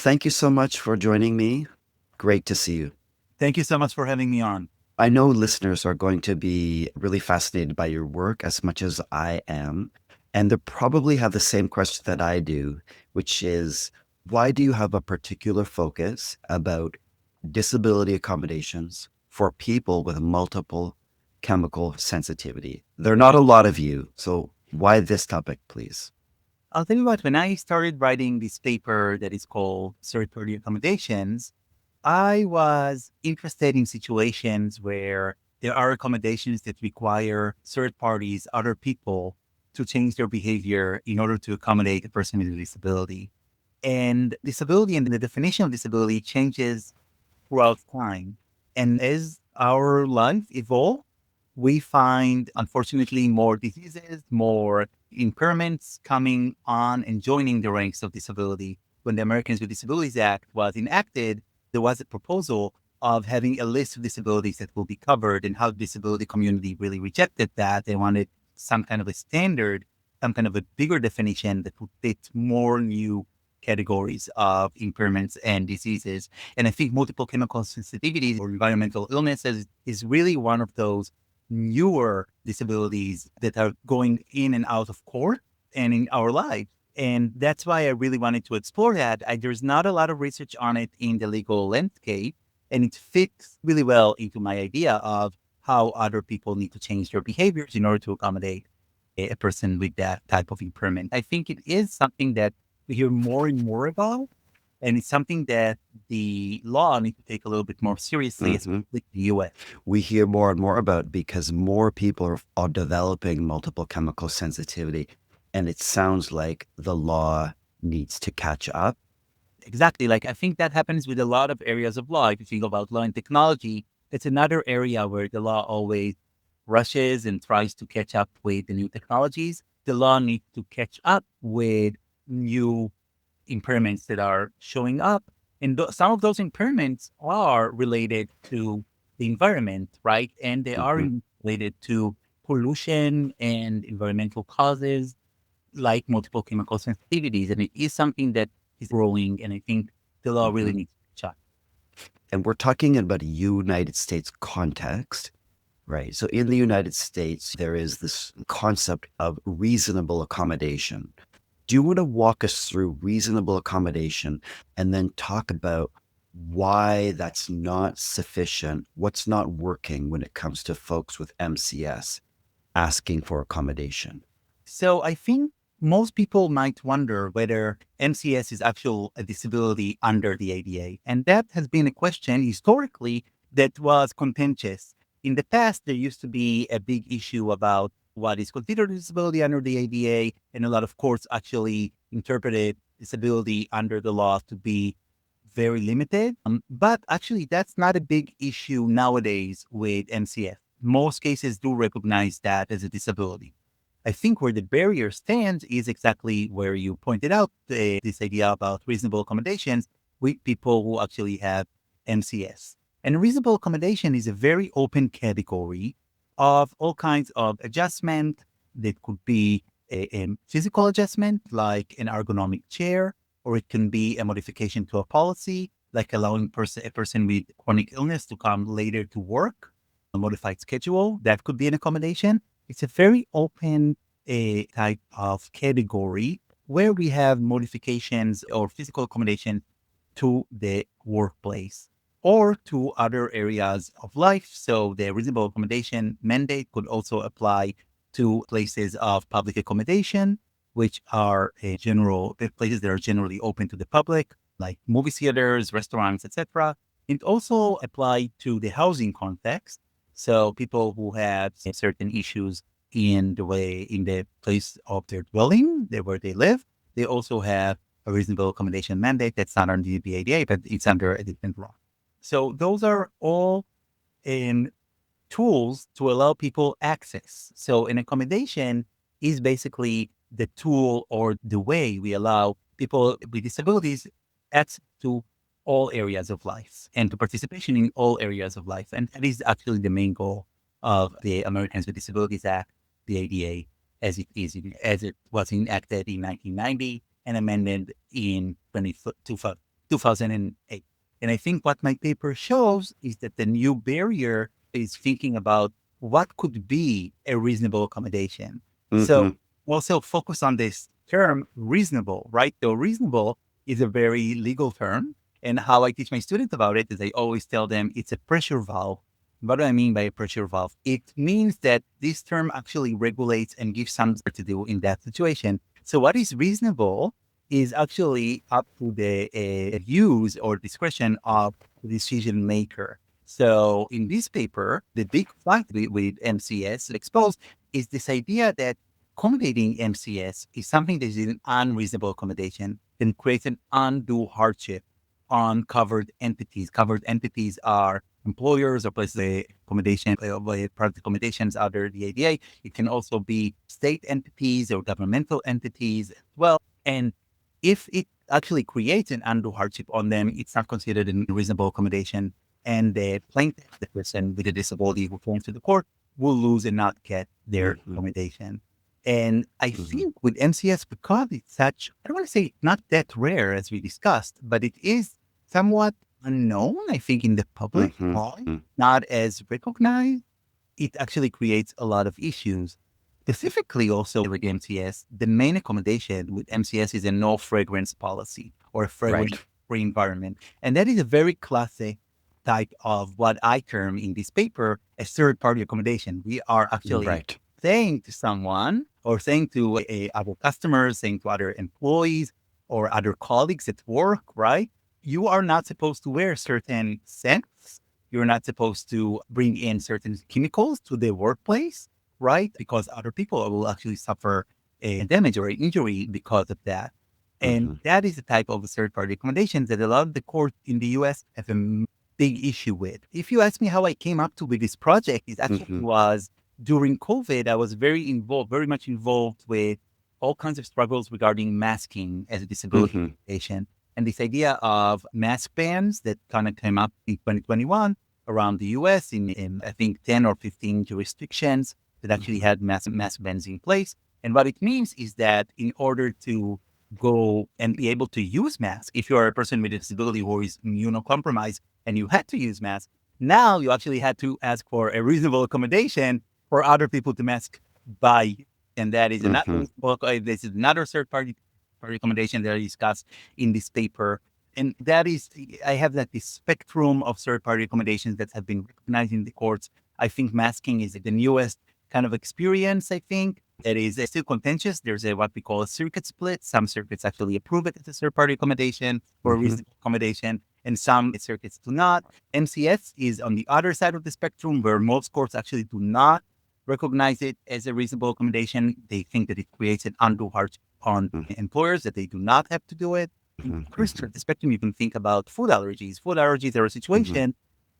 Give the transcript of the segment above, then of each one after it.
Thank you so much for joining me. Great to see you. Thank you so much for having me on. I know listeners are going to be really fascinated by your work as much as I am. And they probably have the same question that I do, which is why do you have a particular focus about disability accommodations for people with multiple chemical sensitivity? There are not a lot of you. So why this topic, please? I'll tell you what, when I started writing this paper that is called Third-Party Accommodations, I was interested in situations where there are accommodations that require third parties, other people, to change their behavior in order to accommodate a person with a disability. And disability and the definition of disability changes throughout time. And as our life evolves, we find, unfortunately, more diseases, more impairments coming on and joining the ranks of disability. When the Americans with Disabilities Act was enacted, there was a proposal of having a list of disabilities that will be covered, and how the disability community really rejected that. They wanted some kind of a standard, some kind of a bigger definition that would fit more new categories of impairments and diseases. And I think multiple chemical sensitivities or environmental illnesses is really one of those newer disabilities that are going in and out of court and in our life. And that's why I really wanted to explore that. There's not a lot of research on it in the legal landscape, and it fits really well into my idea of how other people need to change their behaviors in order to accommodate a person with that type of impairment. I think it is something that we hear more and more about, and it's something that the law needs to take a little bit more seriously, Mhm. especially the US. We hear more and more about because more people are developing multiple chemical sensitivity. And it sounds like the law needs to catch up. Exactly. Like, I think that happens with a lot of areas of law. If you think about law and technology, it's another area where the law always rushes and tries to catch up with the new technologies. The law needs to catch up with new impairments that are showing up. And some of those impairments are related to the environment, right? And they are Mhm, related to pollution and environmental causes like multiple chemical sensitivities. And it is something that is growing. And I think the law really mhm. needs to catch up. And we're talking about a United States context, right? So in the United States, there is this concept of reasonable accommodation. Do you want to walk us through reasonable accommodation and then talk about why that's not sufficient, what's not working when it comes to folks with MCS asking for accommodation? So I think most people might wonder whether MCS is actual a disability under the ADA. And that has been a question historically that was contentious. In the past, there used to be a big issue about what is considered a disability under the ADA. And a lot of courts actually interpreted disability under the law to be very limited. But actually, that's not a big issue nowadays with MCS. Most cases do recognize that as a disability. I think where the barrier stands is exactly where you pointed out this idea about reasonable accommodations with people who actually have MCS. And reasonable accommodation is a very open category of all kinds of adjustment that could be a physical adjustment, like an ergonomic chair, or it can be a modification to a policy, like allowing a person with chronic illness to come later to work, a modified schedule. That could be an accommodation. It's a very open type of category where we have modifications or physical accommodation to the workplace or to other areas of life. So the reasonable accommodation mandate could also apply to places of public accommodation, which are the places that are generally open to the public, like movie theaters, restaurants, etc. It also applied to the housing context. So people who have certain issues in the place of their dwelling, where they live, they also have a reasonable accommodation mandate that's not under the ADA, but it's under a different law. So those are all in tools to allow people access. So an accommodation is basically the tool or the way we allow people with disabilities access to all areas of life and to participation in all areas of life. And that is actually the main goal of the Americans with Disabilities Act, the ADA, as it was enacted in 1990 and amended in 2020. 2008. And I think what my paper shows is that the new barrier is thinking about what could be a reasonable accommodation. So also focus on this term reasonable, right? Though reasonable is a very legal term. And how I teach my students about it is I always tell them it's a pressure valve. What do I mean by a pressure valve? It means that this term actually regulates and gives something to do in that situation. So what is reasonable is actually up to the use or discretion of the decision maker. So in this paper, the big fight with MCS exposed is this idea that accommodating MCS is something that is an unreasonable accommodation and creates an undue hardship on covered entities. Covered entities are employers or places of accommodation, private accommodations under the ADA. It can also be state entities or governmental entities as well. And if it actually creates an undue hardship on them, it's not considered a reasonable accommodation. And the plaintiff, the person with a disability who comes to the court, will lose and not get their accommodation. And I think with MCS, because it's such, I don't want to say not that rare as we discussed, but it is somewhat unknown, I think, in the public, not as recognized, it actually creates a lot of issues. Specifically also with MCS, the main accommodation with MCS is a no fragrance policy or a fragrance-free environment. And that is a very classic type of what I term in this paper a third-party accommodation. We are actually saying to someone or saying to other customers, saying to other employees or other colleagues at work, right? You are not supposed to wear certain scents. You're not supposed to bring in certain chemicals to the workplace, right? Because other people will actually suffer a damage or an injury because of that. And that is the type of third-party accommodations that a lot of the courts in the US have a big issue with. If you ask me how I came up to with this project, it actually was during COVID. I was very much involved with all kinds of struggles regarding masking as a disability accommodation. And this idea of mask bans that kind of came up in 2021 around the US in I think 10 or 15 jurisdictions that actually had mask bans in place. And what it means is that in order to go and be able to use masks, if you're a person with a disability who is immunocompromised and you had to use masks, now you actually had to ask for a reasonable accommodation for other people to mask by you. And that is this is another third-party accommodation that I discussed in this paper. And that is, I have this spectrum of third-party accommodations that have been recognized in the courts. I think masking is the newest kind of experience, I think. That is still contentious. There's what we call a circuit split. Some circuits actually approve it as a third-party accommodation or a reasonable accommodation, and some circuits do not. MCS is on the other side of the spectrum, where most courts actually do not recognize it as a reasonable accommodation. They think that it creates an undue hardship on employers, that they do not have to do it. On the spectrum, you can think about food allergies. Food allergies are a situation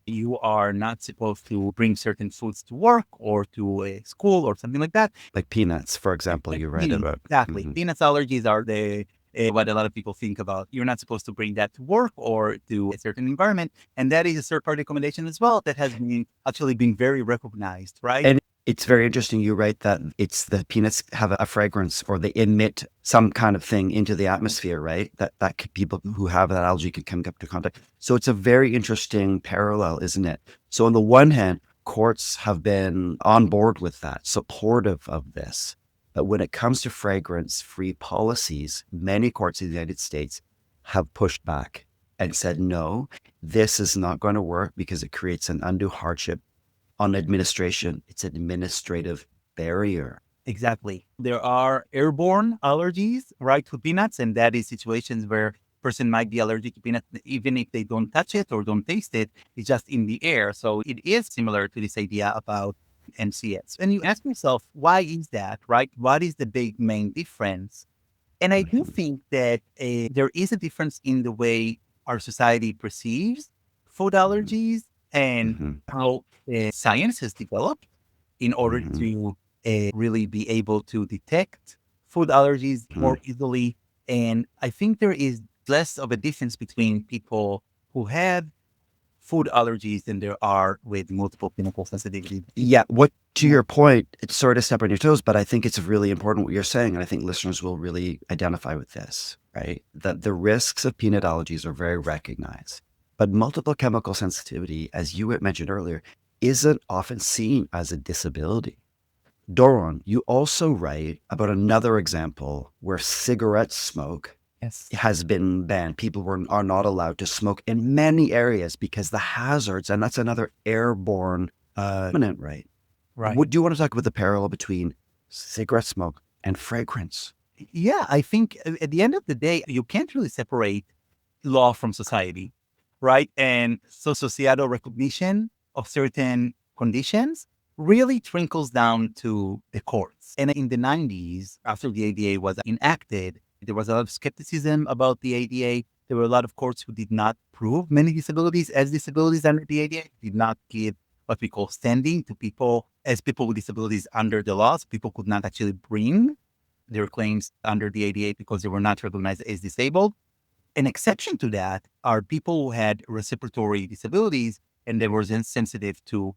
you are not supposed to bring certain foods to work or to a school or something like that. Like peanuts, for example, you write about. Exactly. Peanuts allergies are what a lot of people think about. You're not supposed to bring that to work or to a certain environment. And that is a third-party accommodation as well that has actually been very recognized, right? And it's very interesting. You write that it's the peanuts have a fragrance or they emit some kind of thing into the atmosphere, right? That people who have that allergy can come up to contact. So it's a very interesting parallel, isn't it? So on the one hand, courts have been on board with that, supportive of this. But when it comes to fragrance-free policies, many courts in the United States have pushed back and said, no, this is not going to work because it creates an undue hardship on administration. It's an administrative barrier. Exactly. There are airborne allergies, right, to peanuts, and that is situations where a person might be allergic to peanuts even if they don't touch it or don't taste it. It's just in the air. So it is similar to this idea about MCS. And you ask yourself, why is that, right? What is the big main difference? And I do think that there is a difference in the way our society perceives food allergies and how science has developed in order to really be able to detect food allergies more easily. And I think there is less of a difference between people who have food allergies than there are with multiple chemical sensitivity. Yeah. To your point, it's sort of step on your toes, but I think it's really important what you're saying. And I think listeners will really identify with this. right? That the risks of peanut allergies are very recognized. But multiple chemical sensitivity, as you had mentioned earlier, isn't often seen as a disability. Doron, you also write about another example where cigarette smoke Yes. has been banned. Are not allowed to smoke in many areas because the hazards, and that's another airborne contaminant, right? Right. Do you want to talk about the parallel between cigarette smoke and fragrance? Yeah, I think at the end of the day, you can't really separate law from society, right? And so societal recognition of certain conditions really trickles down to the courts. And in the 90s, after the ADA was enacted, there was a lot of skepticism about the ADA. There were a lot of courts who did not prove many disabilities as disabilities under the ADA, did not give what we call standing to people as people with disabilities under the laws. People could not actually bring their claims under the ADA because they were not recognized as disabled. An exception to that are people who had respiratory disabilities and they were then sensitive to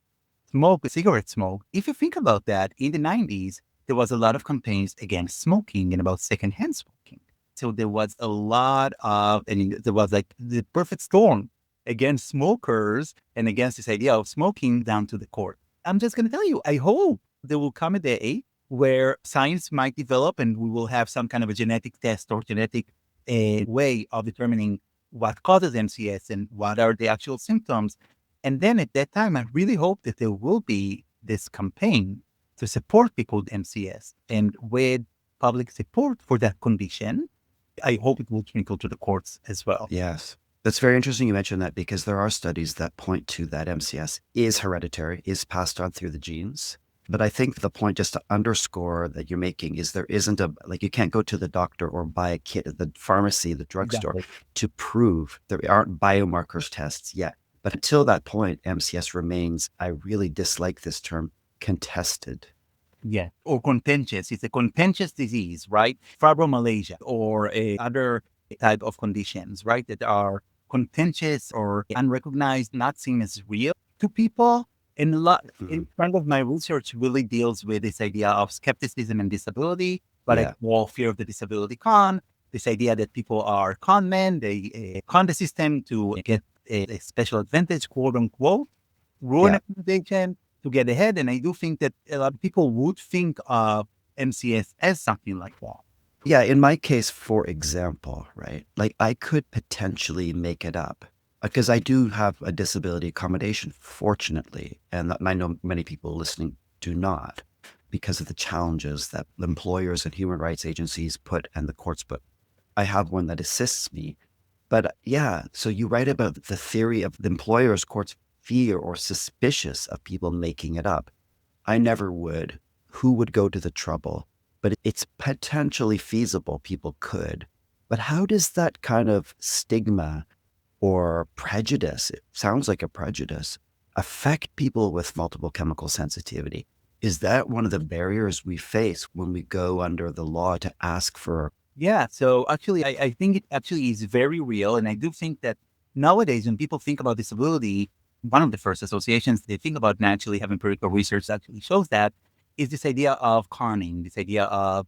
smoke, cigarette smoke. If you think about that, in the 90s, there was a lot of campaigns against smoking and about secondhand smoking. So there was a lot of, and there was like the perfect storm against smokers and against this idea of smoking down to the court. I'm just going to tell you, I hope there will come a day where science might develop and we will have some kind of a genetic test or genetic a way of determining what causes MCS and what are the actual symptoms. And then at that time, I really hope that there will be this campaign to support people with MCS. And with public support for that condition, I hope it will trickle to the courts as well. Yes. That's very interesting you mentioned that because there are studies that point to that MCS is hereditary, is passed on through the genes. But I think the point just to underscore that you're making is there isn't you can't go to the doctor or buy a kit at the pharmacy, the drugstore Exactly. to prove there aren't biomarkers tests yet. But until that point, MCS remains, I really dislike this term, contested. Yeah. Or contentious. It's a contentious disease, right? Fibromyalgia or other type of conditions, right? That are contentious or unrecognized, not seen as real to people. And a lot Mhm. in front of my research really deals with this idea of skepticism and disability, but I Yeah. call fear of the disability con, this idea that people are con men, they con the system to get a special advantage, quote unquote, ruin Yeah. accommodation to get ahead. And I do think that a lot of people would think of MCS as something like that. Yeah, in my case, for example, right, like I could potentially make it up because I do have a disability accommodation, fortunately. And I know many people listening do not because of the challenges that employers and human rights agencies put and the courts put. I have one that assists me. But yeah, so you write about the theory of the employers, courts fear or suspicious of people making it up. I never would. Who would go to the trouble? But it's potentially feasible people could. But how does that kind of stigma or prejudice, it sounds like a prejudice, affect people with multiple chemical sensitivity? Is that one of the barriers we face when we go under the law to ask for? Yeah. So actually, I think it actually is very real. And I do think that nowadays, when people think about disability, one of the first associations they think about naturally have empirical research that actually shows that is this idea of conning, this idea of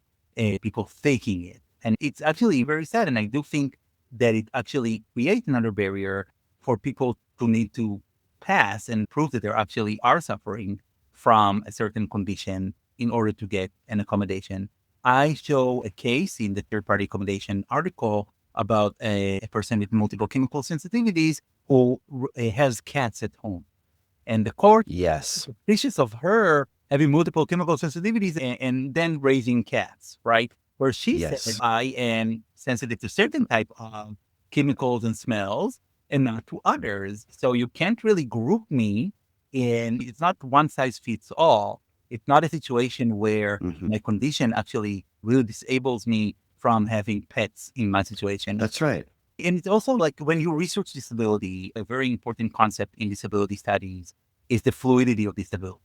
people faking it. And it's actually very sad. And I do think that it actually creates another barrier for people to need to pass and prove that they actually are suffering from a certain condition in order to get an accommodation. I show a case in the third-party accommodation article about a person with multiple chemical sensitivities who has cats at home. And the court is Yes, suspicious of her having multiple chemical sensitivities and then raising cats, right? Where she said, yes, I am sensitive to certain type of chemicals and smells and not to others. So you can't really group me in, it's not one size fits all. It's not a situation where hmm, my condition actually really disables me from having pets in my situation. that's right. And it's also like when you research disability, a very important concept in disability studies is the fluidity of disability.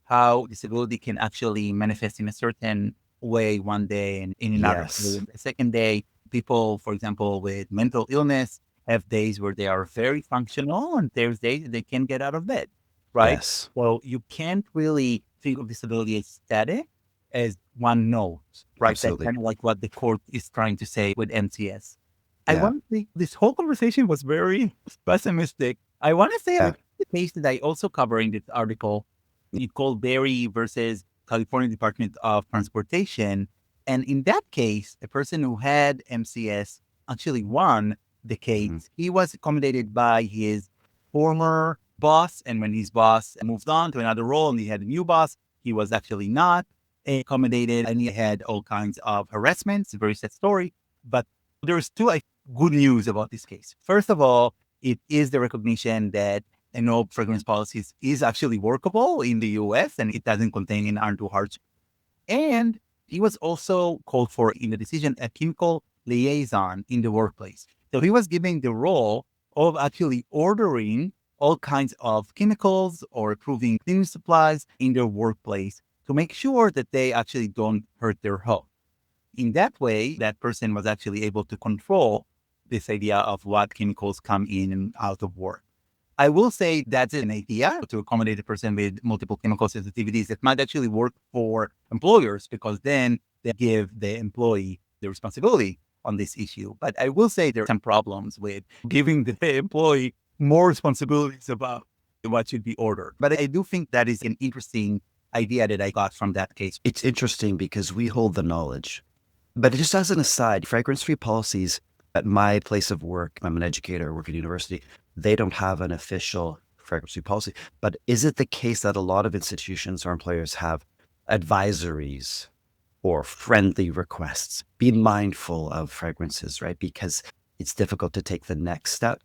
How disability can actually manifest in a certain way one day and in another. Yes, The second day, people, for example, with mental illness have days where they are very functional and there's days that they can't get out of bed, right? yes, Well, you can't really think of disability as static as one knows, right? That's Absolutely. kind of like what the court is trying to say with MCS. I Yeah. want to say this whole conversation was very pessimistic. I want to say Yeah. the case that I also cover in this article, it's called Berry versus California Department of Transportation. And in that case, a person who had MCS actually won the Mhm. case. He was accommodated by his former boss. And when his boss moved on to another role and he had a new boss, he was actually not accommodated and he had all kinds of harassment. It's a very sad story. But there's two good news about this case. First of all, it is the recognition that no fragrance policies is actually workable in the US and it doesn't contain an undue hardship. And he was also called for in the decision a chemical liaison in the workplace. So he was given the role of actually ordering all kinds of chemicals or approving cleaning supplies in their workplace to make sure that they actually don't hurt their health. In that way, that person was actually able to control this idea of what chemicals come in and out of work. I will say that's an idea to accommodate a person with multiple chemical sensitivities that might actually work for employers because then they give the employee the responsibility on this issue. But I will say there are some problems with giving the employee more responsibilities about what should be ordered. But I do think that is an interesting idea that I got from that case. It's interesting because we hold the knowledge. But just as an aside, fragrance-free policies at my place of work, I'm an educator, I work at a university, they don't have an official fragrance-free policy. But is it the case that a lot of institutions or employers have advisories or friendly requests? Be mindful of fragrances, right? Because it's difficult to take the next step.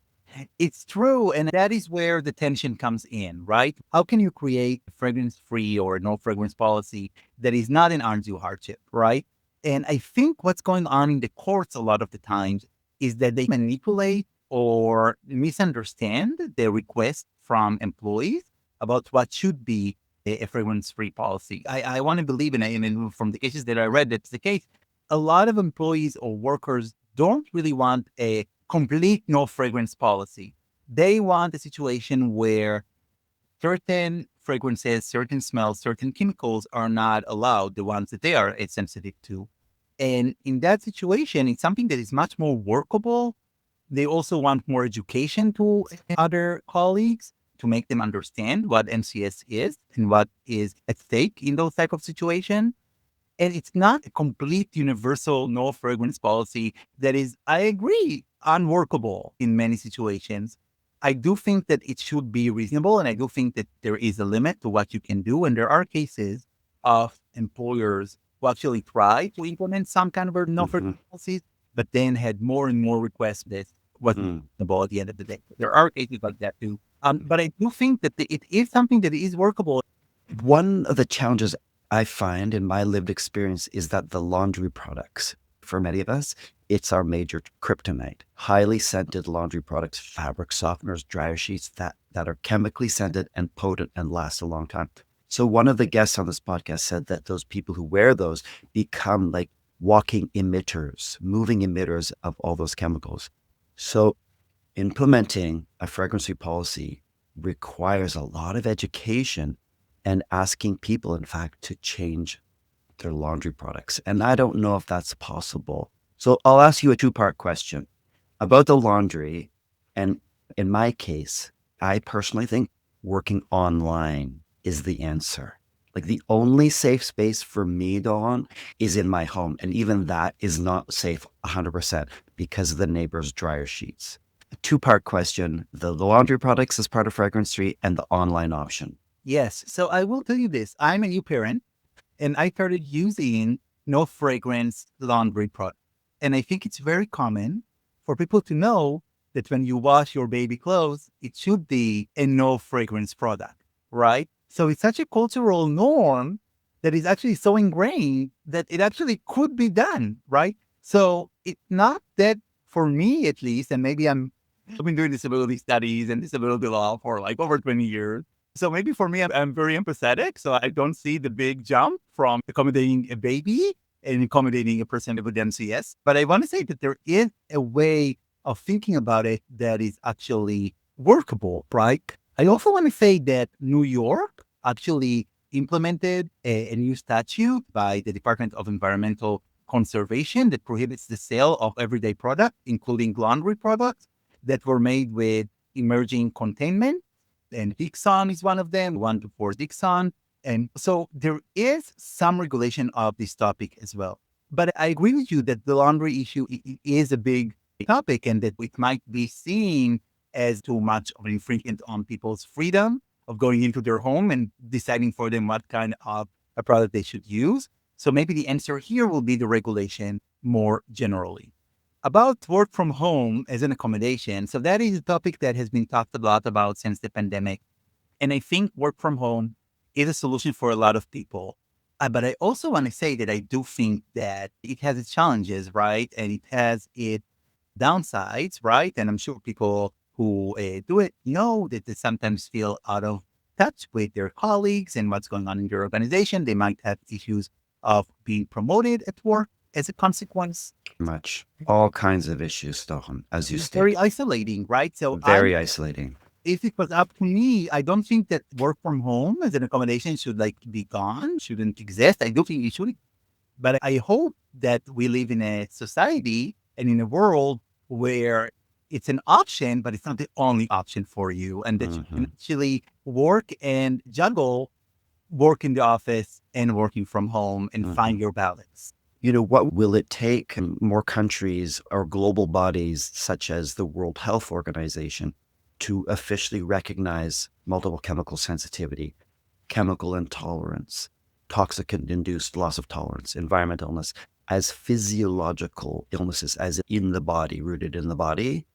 It's true. And that is where the tension comes in, right? How can you create a fragrance free or no fragrance policy that is not an undue hardship, right? And I think what's going on in the courts a lot of the times is that they manipulate or misunderstand the request from employees about what should be a fragrance free policy. I want to believe in it. And from the cases that I read, that's the case. A lot of employees or workers don't really want a complete no fragrance policy. They want a situation where certain fragrances, certain smells, certain chemicals are not allowed, the ones that they are sensitive to. And in that situation, it's something that is much more workable. They also want more education to other colleagues to make them understand what MCS is and what is at stake in those type of situations. And it's not a complete universal no fragrance policy that is, I agree, unworkable in many situations. I do think that it should be reasonable. And I do think that there is a limit to what you can do. And there are cases of employers who actually try to implement some kind of a no Mhm. fragrance policies, but then had more and more requests that wasn't Mm. reasonable at the end of the day. There are cases like that too. But I do think that it is something that is workable. One of the challenges I find in my lived experience is that the laundry products, for many of us, it's our major kryptonite. Highly scented laundry products, fabric softeners, dryer sheets that are chemically scented and potent and last a long time. So one of the guests on this podcast said that those people who wear those become like walking emitters, moving emitters of all those chemicals. So implementing a fragrance-free policy requires a lot of education and asking people, in fact, to change their laundry products. And I don't know if that's possible. So I'll ask you a two-part question about the laundry. And in my case, I personally think working online is the answer. Like the only safe space for me, Dawn, is in my home. And even that is not safe 100% because of the neighbor's dryer sheets. A two-part question, the laundry products as part of fragrance free and the online option. Yes. So I will tell you this. I'm a new parent and I started using no fragrance laundry product. And I think it's very common for people to know that when you wash your baby clothes, it should be a no fragrance product, right? So it's such a cultural norm that is actually so ingrained that it actually could be done, right? So it's not that for me, at least, and maybe I've been doing disability studies and disability law for like over 20 years. So maybe for me, I'm very empathetic. So I don't see the big jump from accommodating a baby and accommodating a person with MCS. But I want to say that there is a way of thinking about it that is actually workable, right? I also want to say that New York actually implemented a new statute by the Department of Environmental Conservation that prohibits the sale of everyday products, including laundry products that were made with emerging containment. And Dixon is one of them, 1,2,4 Dixon. And so there is some regulation of this topic as well. But I agree with you that the laundry issue is a big topic and that it might be seen as too much of an infringement on people's freedom of going into their home and deciding for them what kind of a product they should use. So maybe the answer here will be the regulation more generally. About work from home as an accommodation. So that is a topic that has been talked a lot about since the pandemic. And I think work from home is a solution for a lot of people. But I also want to say that I do think that it has its challenges, right? And it has its downsides, right? And I'm sure people who do it know that they sometimes feel out of touch with their colleagues and what's going on in their organization. They might have issues of being promoted at work as a consequence. Much. All kinds of issues, Doron, as you It's state. very isolating, right? So Very isolating. if it was up to me, I don't think that work from home as an accommodation should be gone, shouldn't exist. I do think it should. But I hope that we live in a society and in a world where it's an option, but it's not the only option for you. And that you can actually work and juggle work in the office and working from home and find your balance. What will it take? More countries or global bodies such as the World Health Organization to officially recognize multiple chemical sensitivity, chemical intolerance, toxic-induced loss of tolerance, environmental illness as physiological illnesses, as in the body, rooted in the body.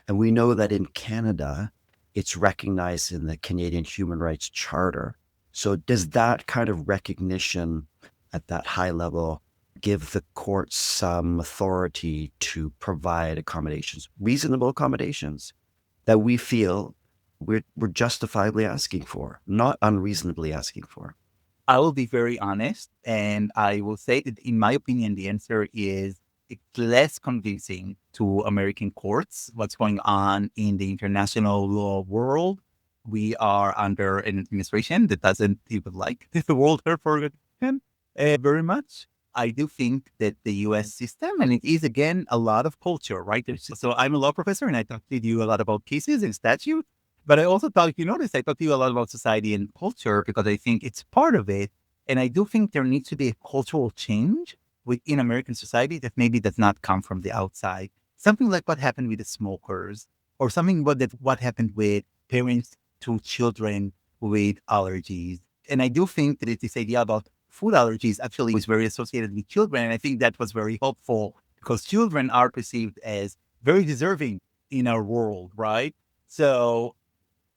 And we know that in Canada, it's recognized in the Canadian Human Rights Charter. So does that kind of recognition at that high level give the courts some authority to provide accommodations, reasonable accommodations that we feel we're justifiably asking for, not unreasonably asking for? I will be very honest, and I will say that, in my opinion, the answer is it's less convincing to American courts what's going on in the international law world. We are under an administration that doesn't even like the World Health Organization very much. I do think that the US system, and it is, again, a lot of culture, right? So I'm a law professor and I talk to you a lot about cases and statute, but I also talk, if you notice, I talk to you a lot about society and culture because I think it's part of it. And I do think there needs to be a cultural change within American society that maybe does not come from the outside. Something like what happened with the smokers, or something what happened with parents to children with allergies. And I do think that this idea about food allergies actually was very associated with children. And I think that was very helpful because children are perceived as very deserving in our world, right? So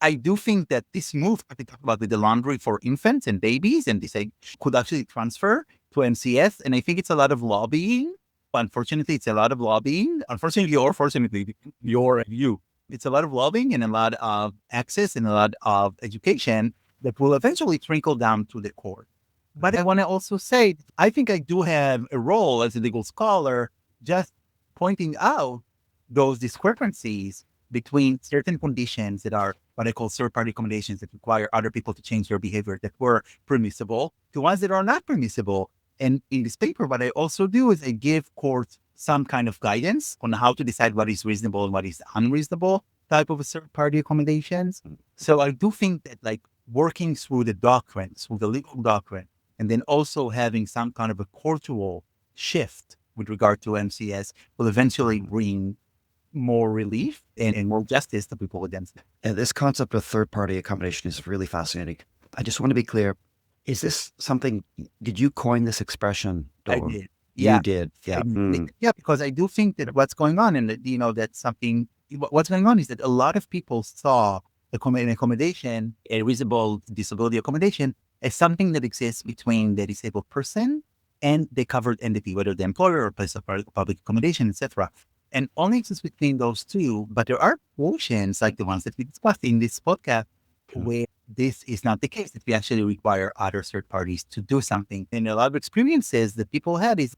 I do think that this move that we talked about with the laundry for infants and babies, and this could actually transfer to MCS. And I think it's a lot of lobbying. Unfortunately, it's a lot of lobbying. Unfortunately, or fortunately, you. It's a lot of lobbying and a lot of access and a lot of education that will eventually trickle down to the court. But I want to also say, I think I do have a role as a legal scholar, just pointing out those discrepancies between certain conditions that are what I call third-party accommodations that require other people to change their behavior that were permissible to ones that are not permissible. And in this paper, what I also do is I give courts some kind of guidance on how to decide what is reasonable and what is unreasonable type of a third-party accommodations. So I do think that working through the doctrines, through the legal doctrine, and then also having some kind of a cultural shift with regard to MCS will eventually bring more relief and more justice to people against it. And this concept of third-party accommodation is really fascinating. I just want to be clear. Is this something, did you coin this expression, Doron? I did. Yeah. You did. Yeah. Yeah, because I do think that what's going on, and that's something, what's going on is that a lot of people saw an accommodation, a reasonable disability accommodation, as something that exists between the disabled person and the covered entity, whether the employer or place of public accommodation, etc. And only exists between those two. But there are portions like the ones that we discussed in this podcast where this is not the case, that we actually require other third parties to do something. And a lot of experiences that people had is,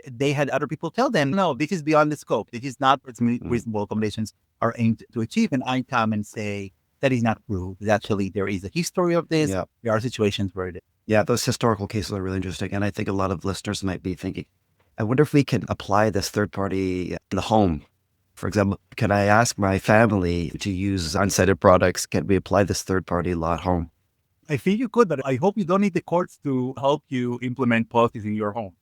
they had other people tell them, no, this is beyond the scope. This is not what reasonable accommodations are aimed to achieve. And I come and say, that is not true. Actually, there is a history of this. Yeah. There are situations where it is. Yeah, those historical cases are really interesting. And I think a lot of listeners might be thinking, I wonder if we can apply this third party in the home. For example, can I ask my family to use unscented products? Can we apply this third party law at home? I think you could, but I hope you don't need the courts to help you implement policies in your home.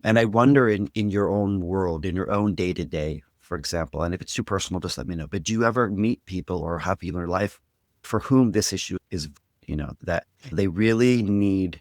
And I wonder in your own world, in your own day to day, for example, and if it's too personal, just let me know. But do you ever meet people or have people in your life for whom this issue is, that they really need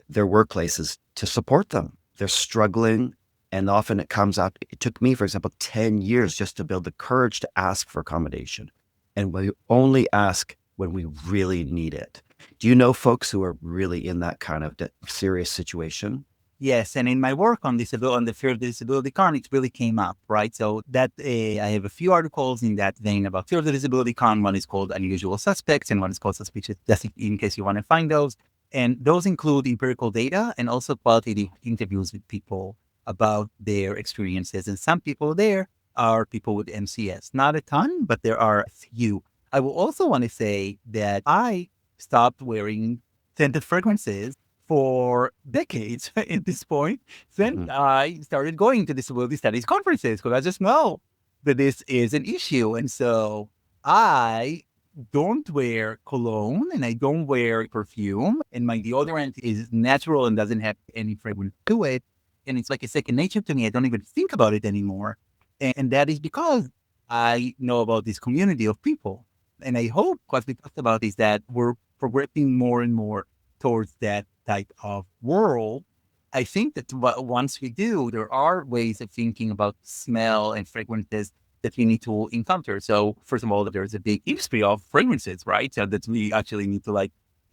their workplaces to support them? They're struggling. And often it comes up. It took me, for example, 10 years just to build the courage to ask for accommodation. And we only ask when we really need it. Do you know folks who are really in that kind of serious situation? Yes, and in my work on disability, on the fear of the disability con, it really came up, right? So that I have a few articles in that vein about fear of the disability con. One is called Unusual Suspects, and one is called Suspicious, just in case you want to find those. And those include empirical data and also qualitative interviews with people about their experiences. And some people there are people with MCS. Not a ton, but there are a few. I will also want to say that I stopped wearing scented fragrances for decades at this point. Then I started going to disability studies conferences because I just know that this is an issue. And so I don't wear cologne and I don't wear perfume. And my deodorant is natural and doesn't have any fragrance to it. And it's like a second nature to me. I don't even think about it anymore. And that is because I know about this community of people. And I hope what we talked about is that we're progressing more and more towards that type of world. I think that once we do, there are ways of thinking about smell and fragrances that we need to encounter. So first of all, there's a big industry of fragrances, right? So that we actually need to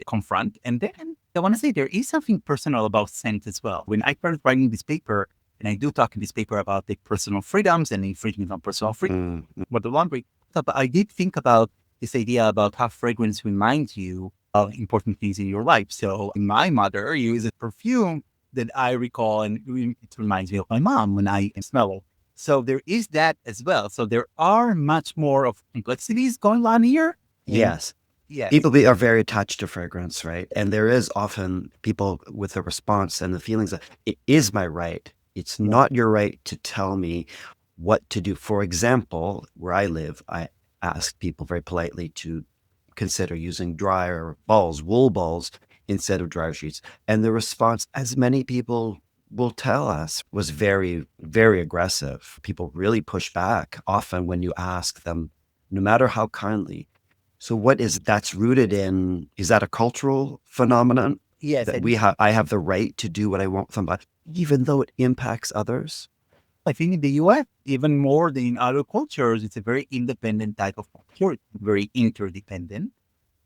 confront. And then I want to say there is something personal about scent as well. When I started writing this paper, and I do talk in this paper about the personal freedoms and infringement on personal freedom, but the laundry, but I did think about this idea about how fragrance reminds you of important things in your life. So my mother uses perfume that I recall, and it reminds me of my mom when I smell it. So there is that as well. So there are much more of complexities going on here. Yes. Yes. People are very attached to fragrance, right? And there is often people with a response and the feelings that it is my right. It's not your right to tell me what to do. For example, where I live, I ask people very politely to consider using dryer balls, wool balls, instead of dryer sheets. And the response, as many people will tell us, was very, very aggressive. People really push back often when you ask them, no matter how kindly. So what is that's rooted in, is that a cultural phenomenon? Yes. That I have the right to do what I want from somebody, even though it impacts others? I think in the US, even more than in other cultures, it's a very independent type of culture, very interdependent.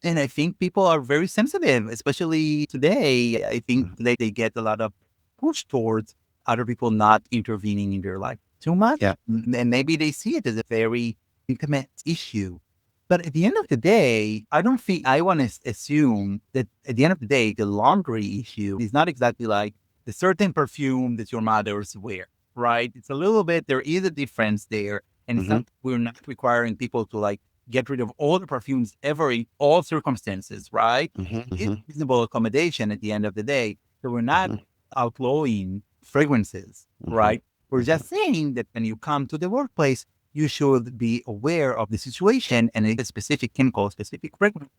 And I think people are very sensitive, especially today. I think they get a lot of push towards other people not intervening in their life too much. Yeah. And maybe they see it as a very intimate issue. But at the end of the day, I don't think I want to assume that at the end of the day, the laundry issue is not exactly like the certain perfume that your mothers wear, right? It's a little bit, there is a difference there. And we're not requiring people to get rid of all the perfumes ever in all circumstances, right? It's reasonable accommodation at the end of the day. So we're not outlawing fragrances, right? We're just saying that when you come to the workplace, you should be aware of the situation, and if a specific chemical, specific fragrance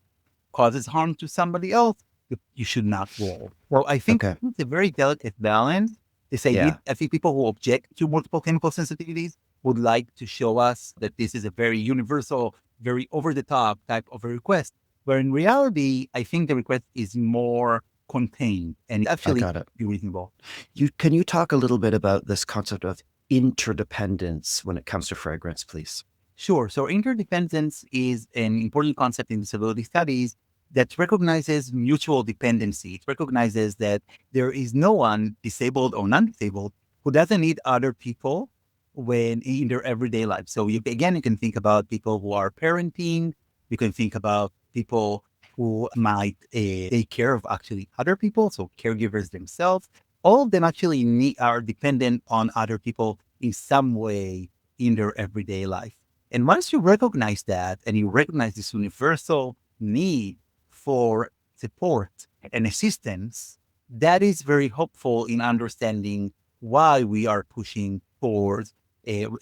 causes harm to somebody else, you should not roll. Well, I think it's a very delicate balance. This idea, I think people who object to multiple chemical sensitivities would like to show us that this is a very universal, very over-the-top type of a request, where in reality, I think the request is more contained and actually be reasonable. Can you talk a little bit about this concept of interdependence when it comes to fragrance, please? Sure. So interdependence is an important concept in disability studies that recognizes mutual dependency. It recognizes that there is no one, disabled or non-disabled, who doesn't need other people when in their everyday life. So you can think about people who are parenting. You can think about people who might take care of actually other people, so caregivers themselves. All of them actually are dependent on other people in some way in their everyday life. And once you recognize that and you recognize this universal need for support and assistance, that is very helpful in understanding why we are pushing towards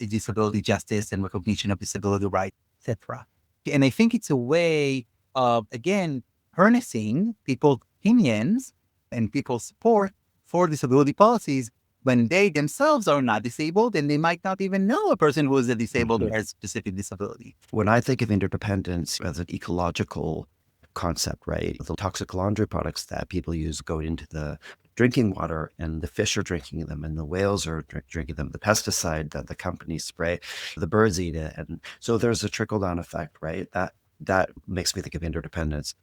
disability justice and recognition of disability rights, etc. And I think it's a way of, again, harnessing people's opinions and people's support for disability policies when they themselves are not disabled and they might not even know a person who is a disabled or has specific disability. When I think of interdependence as an ecological concept, right? The toxic laundry products that people use go into the drinking water, and the fish are drinking them, and the whales are drinking them. The pesticide that the companies spray, the birds eat it, and so there's a trickle down effect, right? That makes me think of interdependence.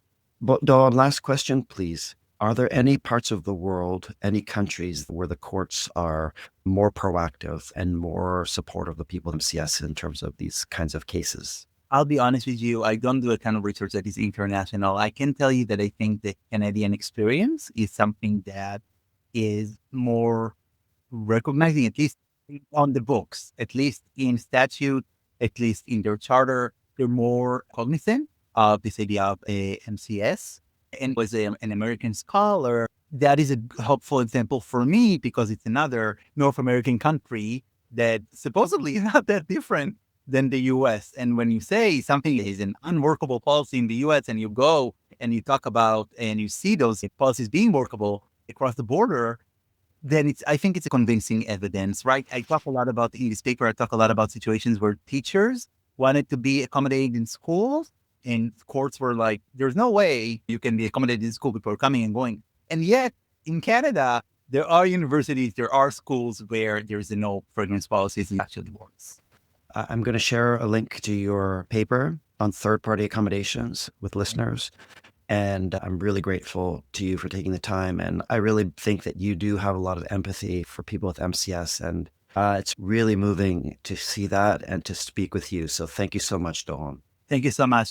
But Dawn, last question, please. Are there any parts of the world, any countries where the courts are more proactive and more supportive of the people of MCS in terms of these kinds of cases? I'll be honest with you, I don't do a kind of research that is international. I can tell you that I think the Canadian experience is something that is more recognizing, at least on the books, at least in statute, at least in their charter. They're more cognizant of this idea of a MCS. And was an American scholar, that is a helpful example for me because it's another North American country that supposedly is not that different than the US. And when you say something is an unworkable policy in the US and you go and you talk about and you see those policies being workable across the border, then I think it's a convincing evidence, right? I talk a lot about in this paper, I talk a lot about situations where teachers wanted to be accommodated in schools and courts were like, there's no way you can be accommodated in school before coming and going. And yet in Canada, there are universities, there are schools where there's no fragrance policies and actually works. I'm going to share a link to your paper on third-party accommodations with listeners. And I'm really grateful to you for taking the time. And I really think that you do have a lot of empathy for people with MCS. And it's really moving to see that and to speak with you. So thank you so much, Doron. Thank you so much.